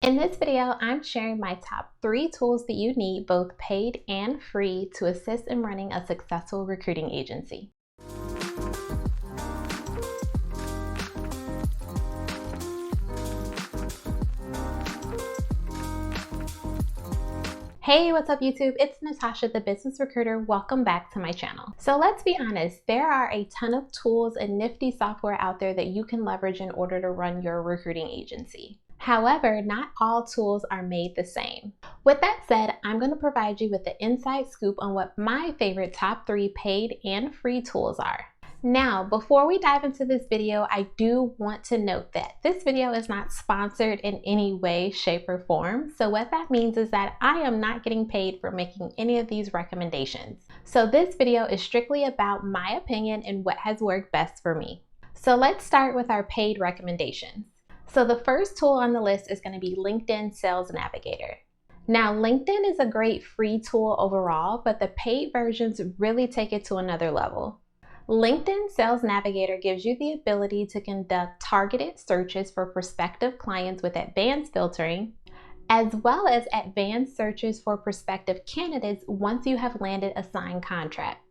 In this video, I'm sharing my top 3 tools that you need, both paid and free, to assist in running a successful recruiting agency. Hey, what's up YouTube? It's Natasha, the business recruiter. Welcome back to my channel. So let's be honest, there are a ton of tools and nifty software out there that you can leverage in order to run your recruiting agency. However, not all tools are made the same. With that said, I'm going to provide you with the inside scoop on what my favorite top 3 paid and free tools are. Now, before we dive into this video, I do want to note that this video is not sponsored in any way, shape, or form. So what that means is that I am not getting paid for making any of these recommendations. So this video is strictly about my opinion and what has worked best for me. So let's start with our paid recommendations. So the first tool on the list is going to be LinkedIn Sales Navigator. Now, LinkedIn is a great free tool overall, but the paid versions really take it to another level. LinkedIn Sales Navigator gives you the ability to conduct targeted searches for prospective clients with advanced filtering, as well as advanced searches for prospective candidates once you have landed a signed contract.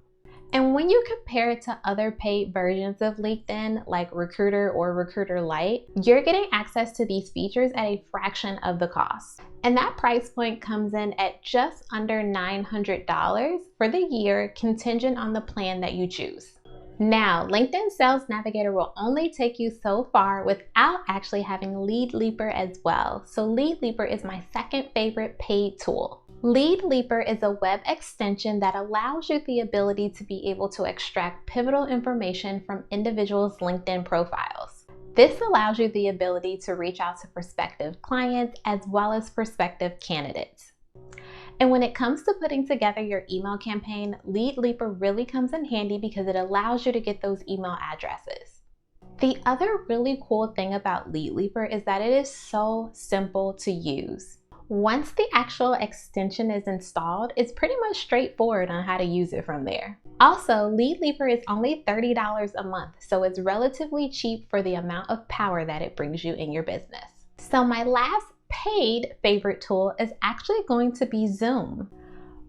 And when you compare it to other paid versions of LinkedIn, like Recruiter or Recruiter Lite, you're getting access to these features at a fraction of the cost. And that price point comes in at just under $900 for the year, contingent on the plan that you choose. Now, LinkedIn Sales Navigator will only take you so far without actually having Lead Leaper as well. So Lead Leaper is my second favorite paid tool. Lead Leaper is a web extension that allows you the ability to be able to extract pivotal information from individuals' LinkedIn profiles. This allows you the ability to reach out to prospective clients as well as prospective candidates. And when it comes to putting together your email campaign, Lead Leaper really comes in handy because it allows you to get those email addresses. The other really cool thing about Lead Leaper is that it is so simple to use. Once the actual extension is installed, it's pretty much straightforward on how to use it from there. Also, Lead Leaper is only $30 a month, so it's relatively cheap for the amount of power that it brings you in your business. So my last paid favorite tool is actually going to be Zoom.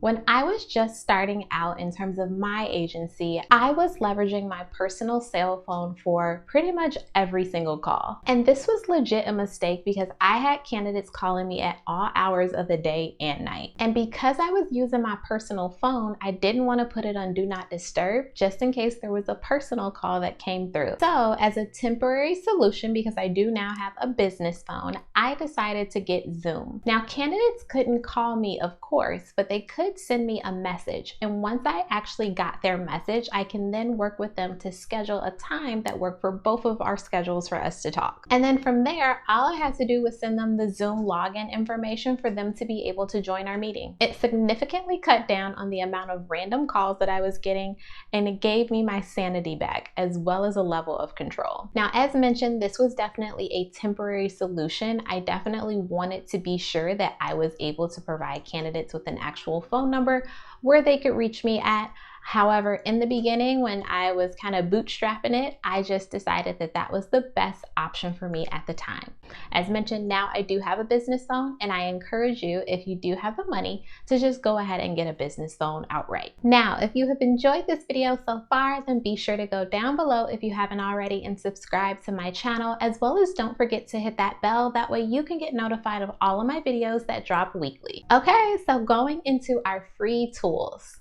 When I was just starting out in terms of my agency, I was leveraging my personal cell phone for pretty much every single call. And this was legit a mistake because I had candidates calling me at all hours of the day and night. And because I was using my personal phone, I didn't want to put it on Do Not Disturb just in case there was a personal call that came through. So as a temporary solution, because I do now have a business phone, I decided to get Zoom. Now, candidates couldn't call me, of course, but they could send me a message, and once I actually got their message, I can then work with them to schedule a time that worked for both of our schedules for us to talk. And then from there, all I had to do was send them the Zoom login information for them to be able to join our meeting. It significantly cut down on the amount of random calls that I was getting, and it gave me my sanity back as well as a level of control. Now, as mentioned, this was definitely a temporary solution. I definitely wanted to be sure that I was able to provide candidates with an actual phone number where they could reach me at. However, in the beginning, when I was kind of bootstrapping it, I just decided that that was the best option for me at the time. As mentioned, now I do have a business phone, and I encourage you, if you do have the money, to just go ahead and get a business phone outright. Now, if you have enjoyed this video so far, then be sure to go down below if you haven't already and subscribe to my channel, as well as don't forget to hit that bell. That way you can get notified of all of my videos that drop weekly. Okay, so going into our free tools.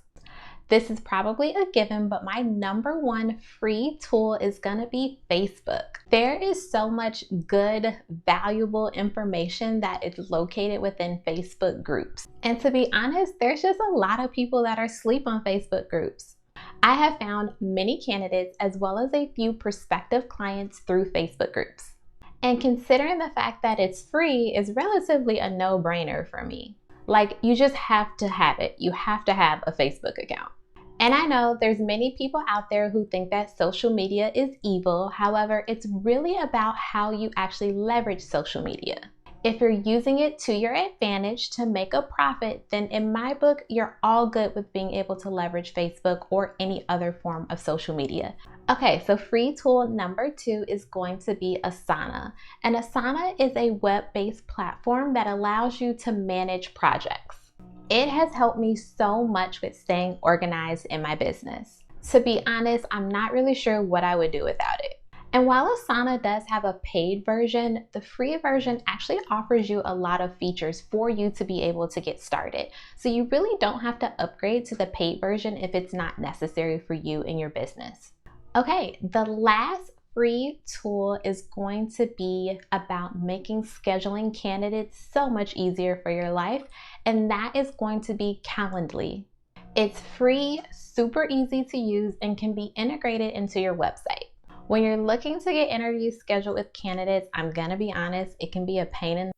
This is probably a given, but my number one free tool is gonna be Facebook. There is so much good, valuable information that is located within Facebook groups. And to be honest, there's just a lot of people that are asleep on Facebook groups. I have found many candidates as well as a few prospective clients through Facebook groups. And considering the fact that it's free is relatively a no-brainer for me. Like, you just have to have it. You have to have a Facebook account. And I know there's many people out there who think that social media is evil. However, it's really about how you actually leverage social media. If you're using it to your advantage to make a profit, then in my book, you're all good with being able to leverage Facebook or any other form of social media. Okay, so free tool number 2 is going to be Asana. And Asana is a web-based platform that allows you to manage projects. It has helped me so much with staying organized in my business. To be honest, I'm not really sure what I would do without it. And while Asana does have a paid version, the free version actually offers you a lot of features for you to be able to get started. So you really don't have to upgrade to the paid version if it's not necessary for you and your business. Okay, the last free tool is going to be about making scheduling candidates so much easier for your life, and that is going to be Calendly. It's free, super easy to use, and can be integrated into your website. When you're looking to get interviews scheduled with candidates, I'm gonna be honest, it can be a pain in the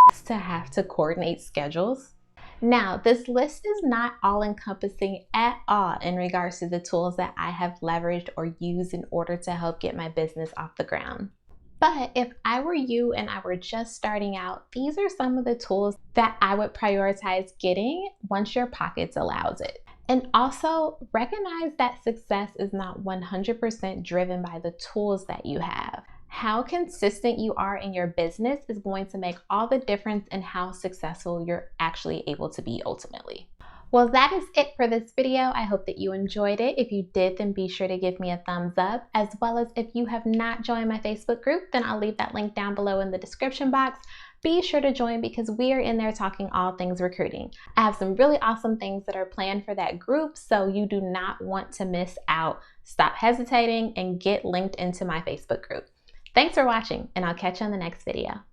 ass to have to coordinate schedules. Now, this list is not all-encompassing at all in regards to the tools that I have leveraged or used in order to help get my business off the ground. But if I were you and I were just starting out, these are some of the tools that I would prioritize getting once your pockets allows it. And also recognize that success is not 100% driven by the tools that you have. How consistent you are in your business is going to make all the difference in how successful you're actually able to be ultimately. Well, that is it for this video. I hope that you enjoyed it. If you did, then be sure to give me a thumbs up, as well as if you have not joined my Facebook group, then I'll leave that link down below in the description box. Be sure to join because we are in there talking all things recruiting. I have some really awesome things that are planned for that group, so you do not want to miss out. Stop hesitating and get linked into my Facebook group. Thanks for watching, and I'll catch you on the next video.